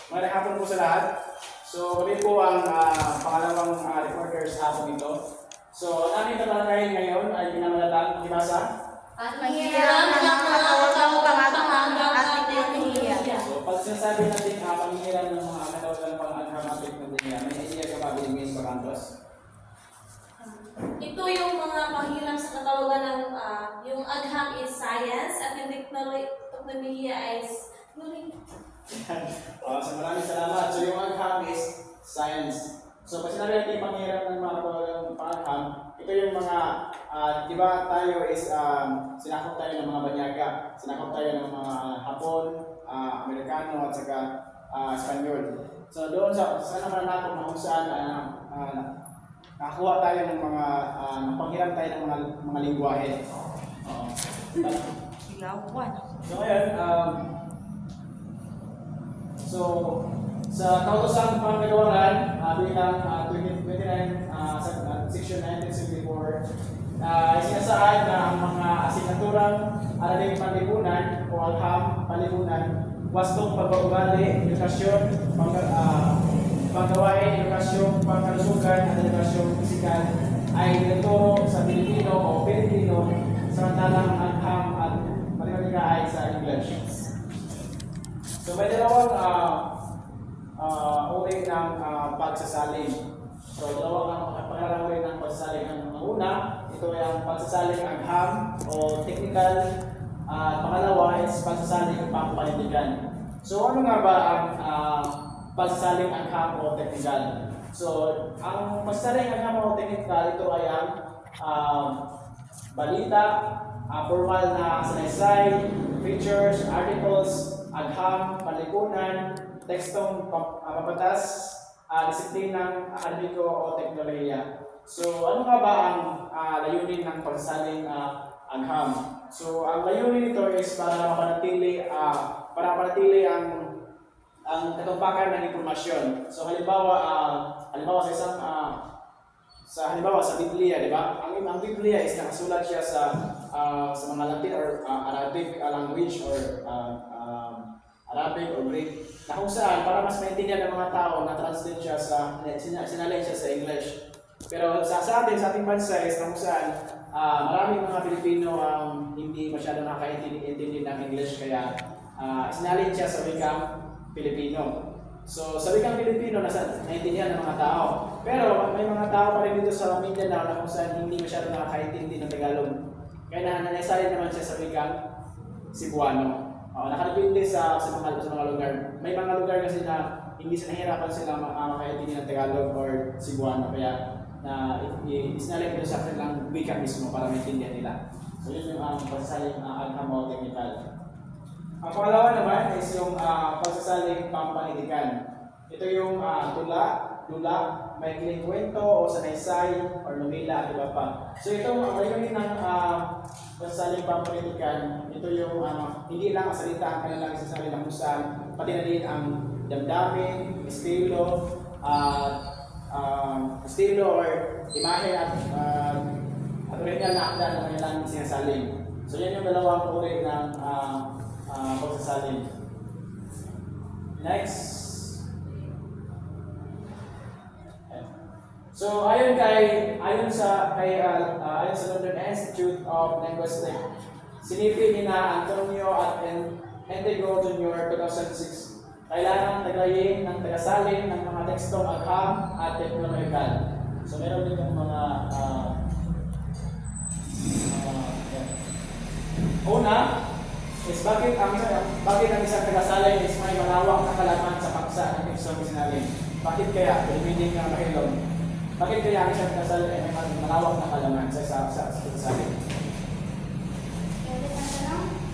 Magandang hapon po sa lahat. So, kami po ang pangalawang reporter sa hapon ito. So, ang aming tatalakayin ngayon ay pinamalatang ibasa. At mahirap ng mga katawan at teknolohiya. So, pag sinasabi natin panghihiram ng mga katawan pang-agham at teknolohiya, may idea ka ba Bilis Bacantos? Ito yung mga panghiram sa katawagan ng yung agham is science at yung teknolohiya is So, maraming salamat. So, yung agham is science. So, pag sinabi natin panghiram ng mga katawagan pang-agham, ito yung mga, di ba tayo is, sinakop tayo ng mga Banyaga, sinakop tayo ng mga Hapon, Amerikano, at saka Espanyol. So, doon sa naman natin na kung saan nakakuha tayo ng mga, napanghiram tayo ng mga lingwahe. So, ngayon, so, sa kautosang pangkagawaran bilang 29 section 1974, sinasaad na ang mga asignaturang araling panlipunan o agham panlipunan, wastong pag-uugali, edukasyon, panggawain, edukasyon, pangkalusugan at edukasyon pisikal ay tinuturo sa Pilipino o Pilipino, samantalang ang agham at matematika ay sa English. So may dalawang uri ng pagsasaling. So dalawang pangalang uri ng pagsasaling. Ang una, ito ay ang pagsasaling agham o technical. Pangalawa is pagsasaling pangpanindigan. So ano nga ba ang pagsasaling agham o technical? So ang pagsasaling agham o technical, ito ay ang balita, formal na sanaysay, features, articles, agham, panlipunan, tekstong papatas, disiplinang akademiko o teknolohiya. So, ano nga ba ang layunin ng pagsasaling agham? So, ang layunin nito is para mapanatili ang katumpakan ng impormasyon. So, halimbawa sa isang sa Biblia, di ba? Ang Biblia is nakasulat siya sa mga Latin or Arabic language or Arabic or Greek, na kung saan para mas maintindihan ng mga tao na translate siya sinalay siya sa English. Pero sa ating bansa is kung saan maraming mga Pilipino ang hindi masyado nakakaintindi ng English, kaya sinalin siya sa wikang Pilipino. So sa wikang Pilipino naiintindihan ng mga tao. Pero may mga tao pa rin dito sa Mindanao na kung saan hindi masyado nakakaintindi ng Tagalog. Kaya nanasalin naman siya sa wikang Cebuano. Nakadepende sa mga lugar. May mga lugar kasi na hindi nahihirapan sila makaintindi ng Tagalog or Cebuano, kaya isinalin ko sa kanilang wika mismo para maintindihan nila. So yun yung pagsasaling agham o technical. Ang pangalawa naman is yung pagsasaling pampanitikan. Ito yung tula, maikling kwento o sanaysay or numila at iba pa. So ito ang layunin ng pagsasaling pampanitikan. Ito yung hindi lang salita ang kanilang isasalin ng kung pati na din ang damdamin, estilo or imahe at original na akda ng kanilang sinasaling. So yan yung dalawang uri ng pagsasaling. Next. So ayon sa London Institute of Linguistics, sinipin ni na Antonio at Enrico Jr. 2006, kailangan tagayin ng tagasalin ng mga tekstong agham at teknolohikal. So meron din yung mga una is bakit ang isang tagasalin is may malawak na kalaman sa paksa ng tekstong isinalin. Bakit kaya? Meaning ng mahilong. Bakit kaya ang isang tagasalin ay may malawak na kalaman sa tagasalin?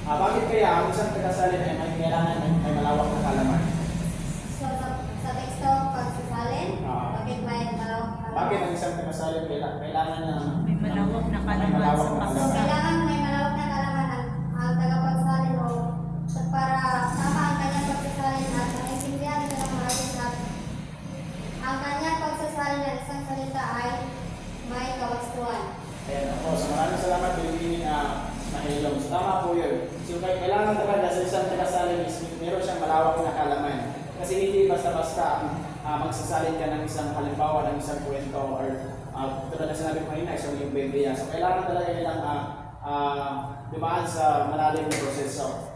Bakit kaya ang isang tagasalin ay may kailangan may malawak na kalaman? So, sa teksto pagsasalin, bakit may malawak na kalaman? Bakit ang isang tagasalin kailangan na may malawak na kalaman sa paksa? Kailangan may malawak na kalaman ang tagapagsalin o para tama ang kanyang pagsasalin at maintindihan ng mga artist. Ang kanyang pagsasalin ng isang salita ay may kawastuhan. Ayan ako. So maraming salamat Billy Mahilong. So tama po yun. So kailangan talaga sa isang tagasalin is meron siyang malawak na kalaman. Kasi hindi basta-basta magsasalin ka ng isang halimbawa ng isang kwento or tulad na sinabi ko kanina, isang yung Biblia. So kailangan talaga nilang dumaan sa malalim na proseso.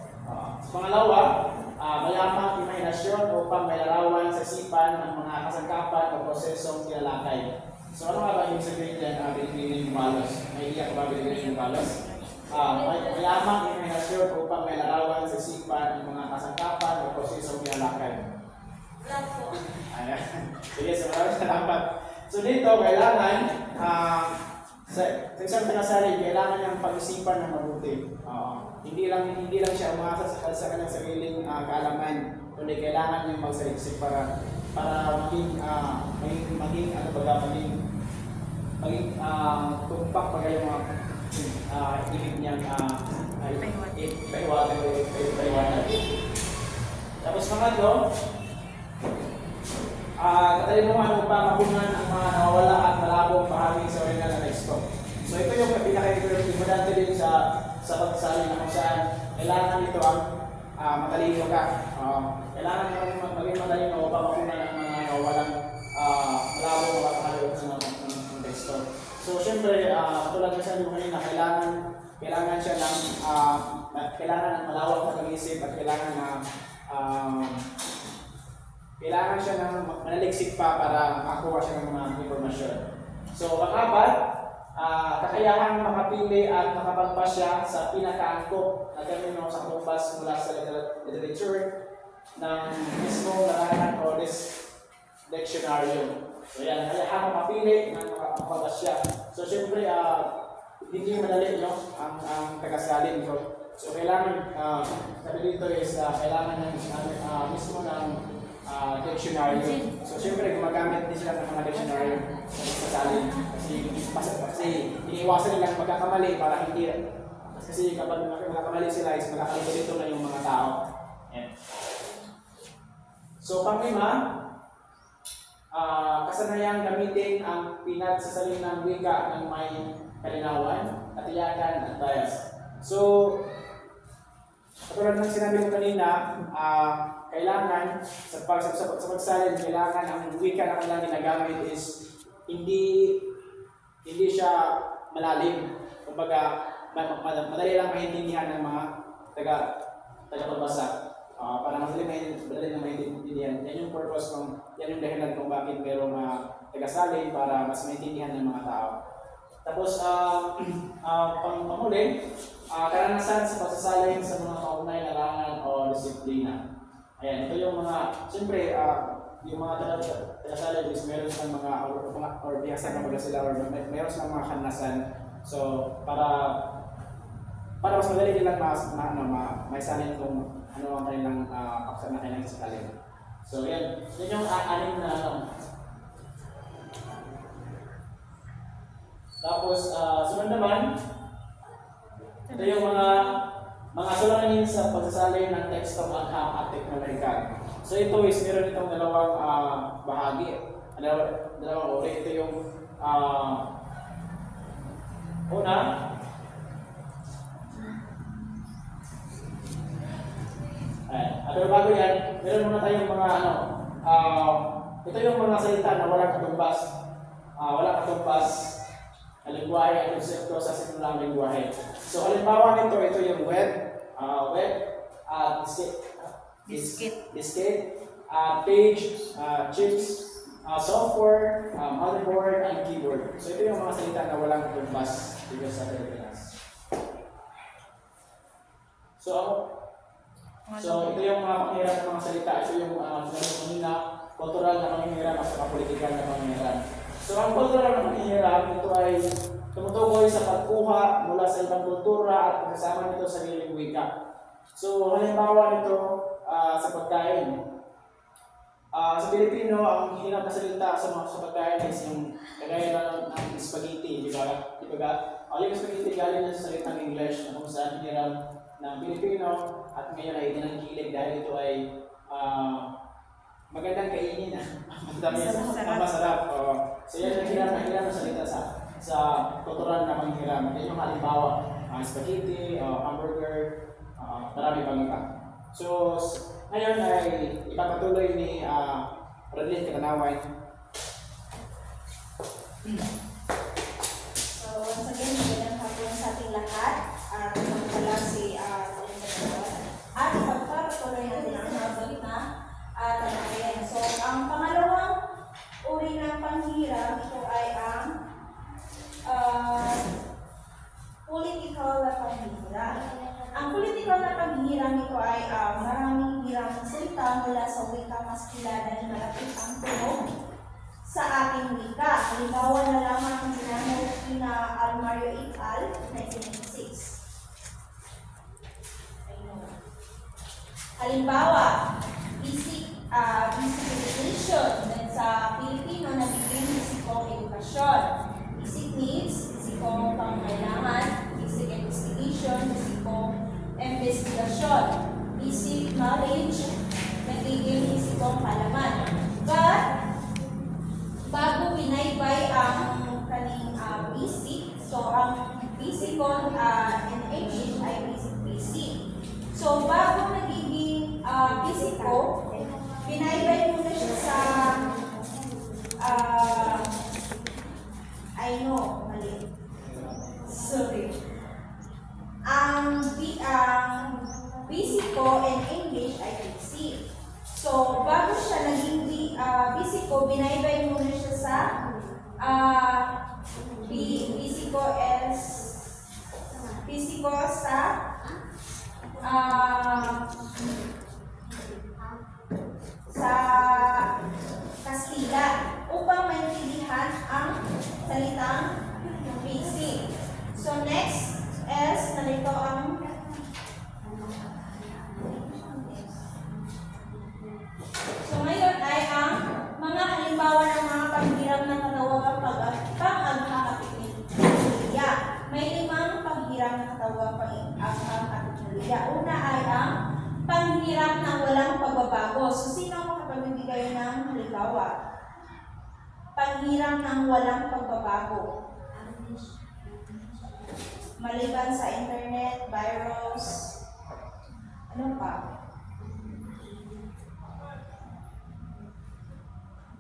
Pangalawa, mayamang imahinasyon upang may larawan sa isipan ng mga kasangkapan o prosesong tinalakay. So ano nga ba yung sabihin dyan, Binigyan Balos? May iyak ba Binigyan Balos? Mayamang imahinasyon upang may larawan sa isipan ng mga kasangkapan o prosesong tinalakay. Wala po. Ayan. Sige, so maraming salamat. So dito, kailangan sa isang pinasali, kailangan niyang pag-isipan ng mabuti. Hindi lang siya umasa sa kanyang sariling kaalaman, kundi kailangan niyang magsaliksik para maging tumpak pa kayo mga ibig niyang paiwanan. Tapos pangatlo, katalinuhan upang mapunan ang mga nawawala at malabong bahagi sa original na teksto. So ito yung pinaka-importante din sa pagsali na kung saan kailangan ito ang matalino ka. Kailangan maging matalino upang mapunan ang mga nawawalang malabong bahagi ng teksto. So syempre, tulad ng sabi ko kanina, kailangan siya ng malawak na pag-isip at kailangan siya ng manaliksik pa para makakuha siya ng mga informasyon. So, pang-apat, kakayahan makapili at makapagpasya sa pinakaangkop na termino sa kupas mula sa literature ng mismong larangan o dictionary. So, yan, kakayahan makapili at makapagpasya. So, syempre, hindi madali ang tagasalin ko. So, kailangan, sabi dito is, kailangan ng mismo ng dictionary. So, syempre, gumagamit din sila ng mga dictionary sa pagsasalin. Kasi iniiwasan nilang magkakamali para hindi. Kasi kapag magkakamali sila, is magkakalito na yung mga tao. Yeah. So, pang-lima, kasanayang gamitin ang pinagsasalinang wika ng may kalinawan, katiyakan, at bias. So, katulad ng sinabi ko kanina, kailangan sa pagsalin, kailangan ang wika na kailangan ginagamit is hindi siya malalim. Kumbaga, madali lang maintindihan ng mga tagapagbasa. Para madali lang maintindihan. Yan yung purpose yan yung dahilan kung bakit merong tagasalin para mas maintindihan ng mga tao. Tapos, panghuli, karanasan sa pagsasalin sa mga kaunay na larangan o disiplina. Ayan, ito yung siyempre, yung mga tagasalin is meron silang mga, or biyasan na mga sila, or meron silang mga karanasan. So, para mas madali nilang may salin kung ano ang kanilang paksa na kanilang sasalin. So, yan yung anim na Tapos, sunod naman, ito yung mga sulangin sa pagsasalin ng tekstong agham at teknolohikal. So ito is meron itong dalawang bahagi, dalawang uri. Ito yung una, pero bago yan, meron muna tayong mga ito yung mga salita na walang katumbas na lingwahe at konsepto sa simulang lingwahe. So halimbawa nito, ito yung web, diskette, page, chips, software, motherboard, and keyboard. So ito yung mga salita na walang katumbas dito sa Pilipinas. So ito yung mga pangyayari ng mga salita. Ito yung kanina, kultural na pangyayari at saka politikal na pangyayari. So ang kultural na pangyayari, ito ay tumutukoy sa pagkuha mula sa ibang kultura at pagkasama nito sa sariling wika. So halimbawa nito sa pagkain. Sa Pilipino, ang hirap na salita sa pagkain is yung kagaya ng spaghetti, di ba? Yung spaghetti galing na sa salitang English na kung saan hirap ng Pilipino at ngayon ay dinangkilig dahil ito ay magandang kainin. Masarap. So yan ang hirap na salita sa kultural na panghiram. Yan yung halimbawa, spaghetti, hamburger, marami pang iba. So Ngayon ay ipapatuloy ni Rodlin Katanaway. So, once again, magandang hapon sa ating lahat. At pala si Rodlin Katanaway. At ipagpapatuloy natin ang mga balita at talakayan. So, ang pangalawang uri ng panghiram, ito ay ang political na panghiram. Ang political na panghiram ito ay maraming hirang salita mula sa wika mas kilala na malapit ang tunog sa ating wika. Halimbawa na lamang ang ginamit na Almario et al. 1986. Halimbawa, basic education sa Pilipino nagiging bisikong edukasyon. Basic needs, bisikong pangkailangan. Basic investigation, bisikong investigasyon. Basic knowledge, nagiging bisikong kalaman. But, bago binaybay ang kaning basic, so ang bisikon in English ay basic. So, bago nagiging bisiko, binaybay muna siya sa mali. Sorry. Ang bisiko in English ay basic. So, bago siya naging bisiko, binaybay muna siya sa bisiko sa Kastila upang maintindihan ang salitang basic. So next is narito ang ngayon ay ang mga halimbawa ng mga panghiram na katawagang pang-agha-kapitolya. May 5 panghiram na katawagang pang-agha-kapitolya. Una ay ang panghiram na walang pagbabago. So, sino ang makapagbibigay ng halimbawa? Panghiram ng walang pagbabago. Maliban sa internet, virus, ano pa?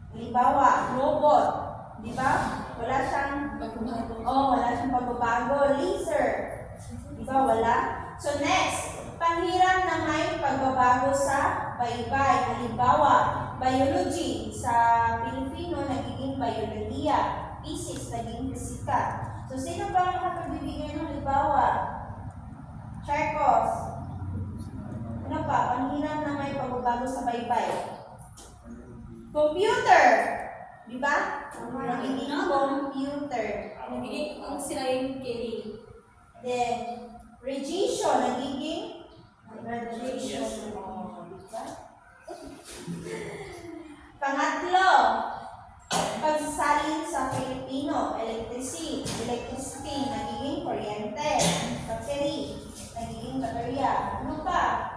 Halimbawa, robot. Di ba? Wala siyang pagbabago. Laser. Di ba? Wala. So, next. Panghiram na may pagbabago sa baybay. Halimbawa, biology. Sa Pilipino, nagiging biologiya. Physics, naging fisika. So, sino ba ang makapagbibigay ng halimbawa? Charcos. Ano pa? Panghiram na may pagbabago sa baybay. Computer. Di ba? Nagiging computer. Nagiging ang sila yung kilig. Then, registration. Nagiging registration. Pangatlo, pagsasalin sa Filipino. Electricity. Nagiging kuryente. Battery. Nagiging baterya. Ano pa?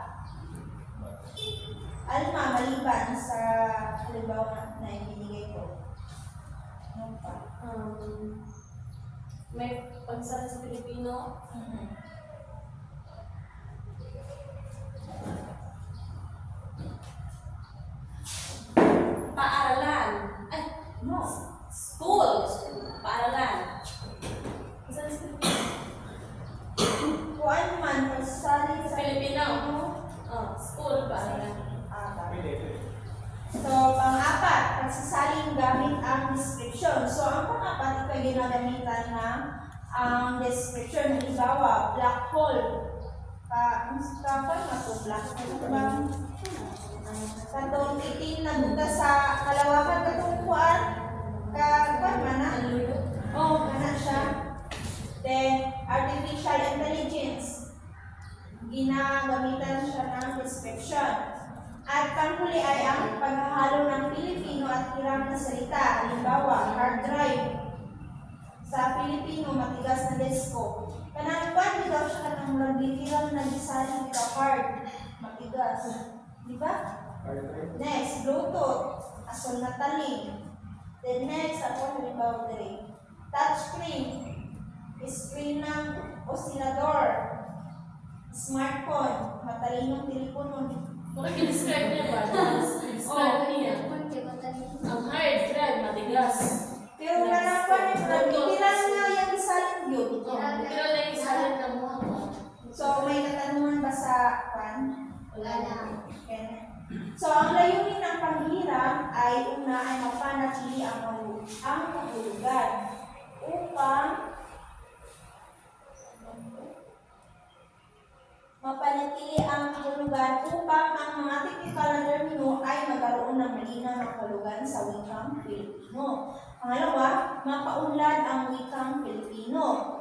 Alma, maliban sa halimbawa na ibinigay ko. Ano pa? May pagsasalin sa Pilipino. Paaralan. Ay, No. school. Paaralan. Pagsasalin sa Pilipino. Kuan man, pagsasalin sa Filipino. School, paaralan. So, pang-apat, pagsasalin gamit ang description. So, ang pang-apat, ito ginagamitan na ang description. Halimbawa, black hole. Black hole ba? Katong itim na butas sa kalawakan katong kuan. Kuan man na? Kana siya. Then, artificial intelligence. Ginagamitan siya ng description. At panghuli ay ang paghahalo ng Pilipino at hiram na salita. Halimbawa, hard drive. Sa Pilipino, matigas na disko. Kanang kwan, daw siya kanang literal na design nito hard. Matigas. Di ba? Next, Bluetooth. Asol na talim. Then next, ako halimbawa diri. Touchscreen. Screen ng oscilador. Smartphone. Matalinong telepono. Bakit i-describe niya ba? I-describe niya. Ang hard drive, matigas. Pero ganapan ni Brad, itiran nga yung isalin yun. Pero lang isalin na mo ako. So, may katanungan ba sa pan? Wala na. Okay. So, ang layunin ng panghiram ay una ay mapanatili ang kahulugan upang ang mga teknikal na termino ay magkaroon ng malinaw na kahulugan sa wikang Pilipino. Pangalawa, mapaunlad ang wikang Pilipino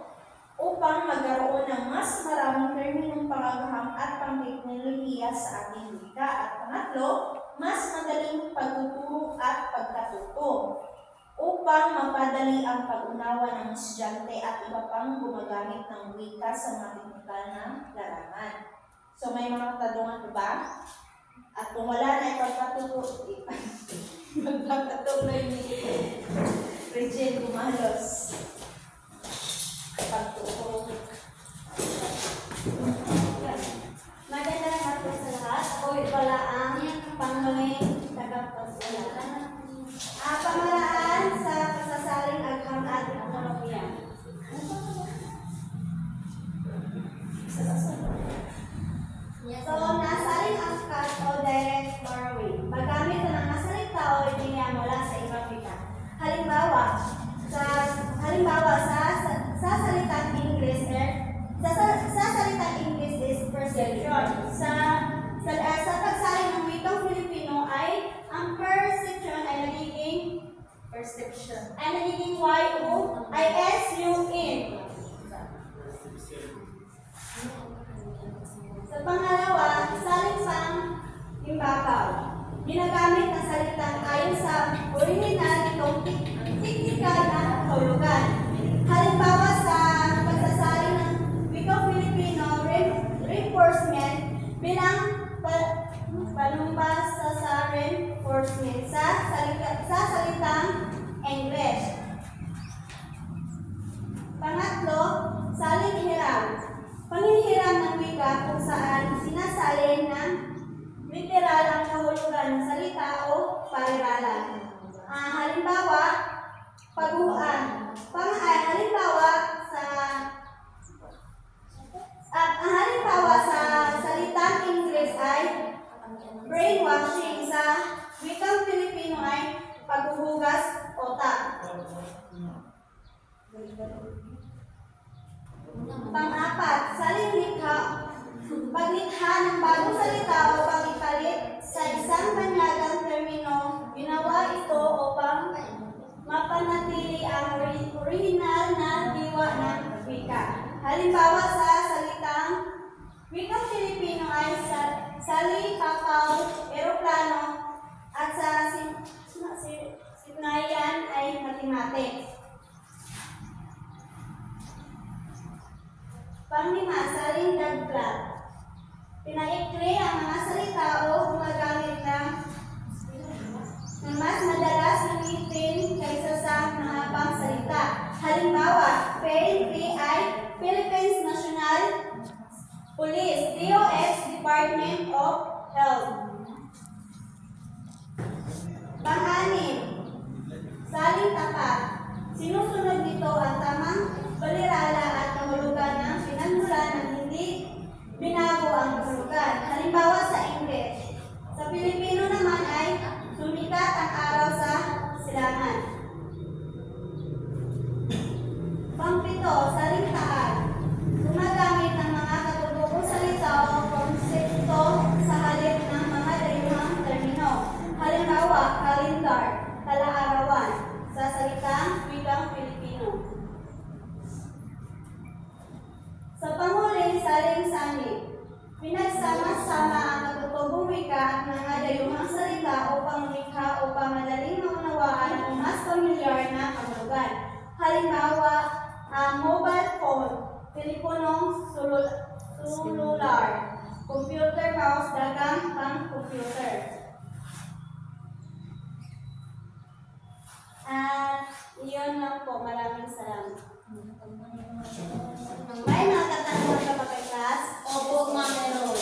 upang magkaroon ng mas maraming terminong pangagaham at pangteknolohiya sa ating wika. At pangatlo, mas madaling pagtuturo at pagkatuto upang mapadali ang pag-unawa ng estudyante at iba pang gumagamit ng wika sa mga teknikal na larangan. So may mga katanungan pa ba? At kung wala na magpapatuloy ni Regine Gumalos. Pagtuturo. Magandang hapon sa lahat. Ako pala ang panghuling tagapagsalita. Pamaraan sa pasasaling agham at teknolohiya. So, nasaling angkat o direct borrowing. Paggamit ng mga salita o idea mula sa ibang wika. Halimbawa, sa salitang English sa salitang English is perception. Sa pagsaling ng wikang Filipino ay ang perception ay nagiging Y-O-I-S-U-N. Sa pangalawa, saling pang imbabaw. Ginagamit ang salitang ayon sa original nitong teknikal na kahulugan. Halimbawa sa pagsasaling ng wikang Filipino reinforcement bilang panumbas sa reinforcement sa salitang English. Pangatlo, saling hiram. Panghihiram ng wika kung saan sinasalin ng literal ang kahulugan ng salita o parirala. Halimbawa, paguan. Halimbawa sa salitang English ay brainwashing, sa wikang Filipino ay paghuhugas otak. Pang-apat, saling likha. Paglikha ng bagong salita o pag-ipalit sa isang banyagang termino, ginawa ito upang mapanatili ang original na diwa ng wika. Halimbawa sa salitang wikang Filipino ay sali, pakaw, eroplano, at sa sinayan ay mathematics. Panglima, saling dagdag. Pinaikli ang mga salita o gumagamit ng mas madalas ulitin kaysa sa mahabang salita. Halimbawa, PNP ay Philippines National Police, DOH, Department of Health. Pang-anim, saling tapat. Sinusunod nito ang tamang balirala at kahulugan ng pinagmulan ng hindi binago ang kahulugan. Halimbawa sa English. Sa Pilipino naman ay sumikat ang araw sa silangan. Pang-pito, salintaan. Gumagamit ng mga katutubong salita o konsepto sa halip ng mga dayuhang termino. Halimbawa, kalendar, kalaarawan, sa salitang wikang Filipino. Sa panghuli, saling sanib. Pinagsama-sama ang katutubong wika at mga dayuhang salita upang lumikha upang madaling maunawaan ang mas pamilyar na kahulugan. Halimbawa, mobile phone, teleponong sulular, computer mouse, dagang pang-computer. At iyon lang po. Maraming salamat. May mga katanungan ka ba kay class? Opo, Ma'am Meron.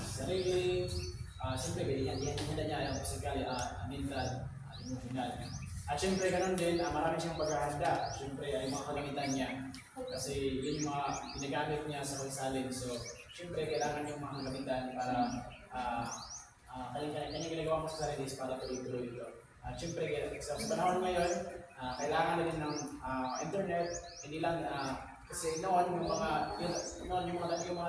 sarili, siyempre, binigyan niya yung physical, mental, emotional. At siyempre, ganun din, marami siyang paghahanda. Siyempre, ay mga kagamitan niya. Kasi yun yung mga ginagamit niya sa pagsalin. So, siyempre, kailangan yung mga kagamitan para kanyang ginagawa mo sa sarili is para tuloy-tuloy ito. At siyempre, sa panahon ngayon, kailangan na din ng internet. Hindi lang, kasi noon yung mga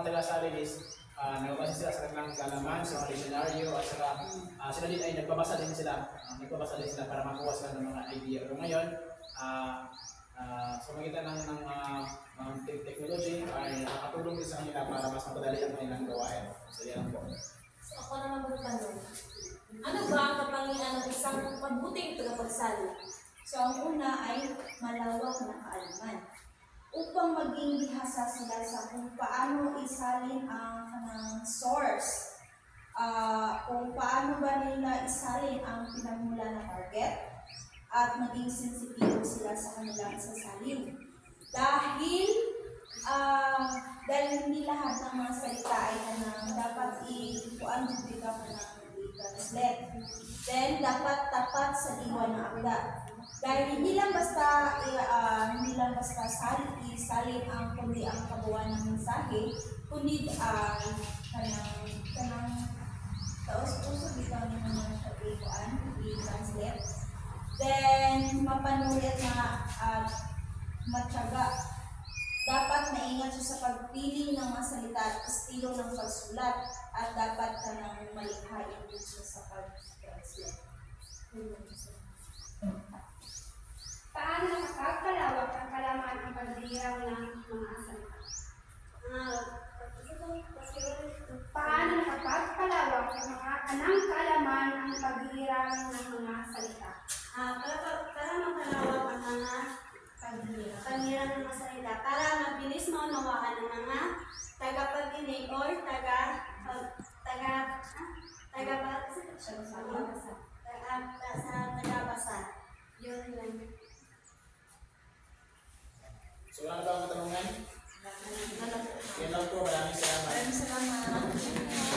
taga-salin is nagbabasa sila sa kanilang kalaman, sa mga dictionaryo, at saka sila din ay nagbabasa din sila para makuha sila ng mga idea. Pero ngayon, sa magitan ng technology ay nakatulong din sa kanila para mas mapadali ang kanilang gawain. So yan po. So ako naman magtanong, ano ba ang kapangyarihan ng isang mabuting tagapagsali? So ang una ay malawak na kaalaman upang maging bihasa sila sa kung paano isalin ang kanang source, kung paano ba nila isalin ang pinagmula na target, at maging sensitibo sila sa kanilang sasalin. Dahil hindi lahat ng mga salita ay dapat i-kuan dito ka na i-translate. Then, dapat tapat sa diwa ng akda. Dahil hindi lang basta salin ang kundi ang kabuuan ng mensahe, kundi kanang taos-puso dito ang mga ikuan, i-translate. Then, mapanulit na matyaga. Dapat maingat siya sa pagpili ng mga salita at estilo ng pagsulat at dapat ka nang malikhain din siya sa pag-translate. Paano nakakapalawak ang kalaman ang pagdiraw ng mga salita? Paano nakakapalawak ang kaalaman ang pagdiraw ng mga salita? Para makalawak ang mga paghirang ng mga salita, para mabilis maunawaan ng mga tagapagdinig or tagabasa. Yun lang. So, ano ba ang katanungan? Yan lang po. Maraming salamat. Maraming salamat.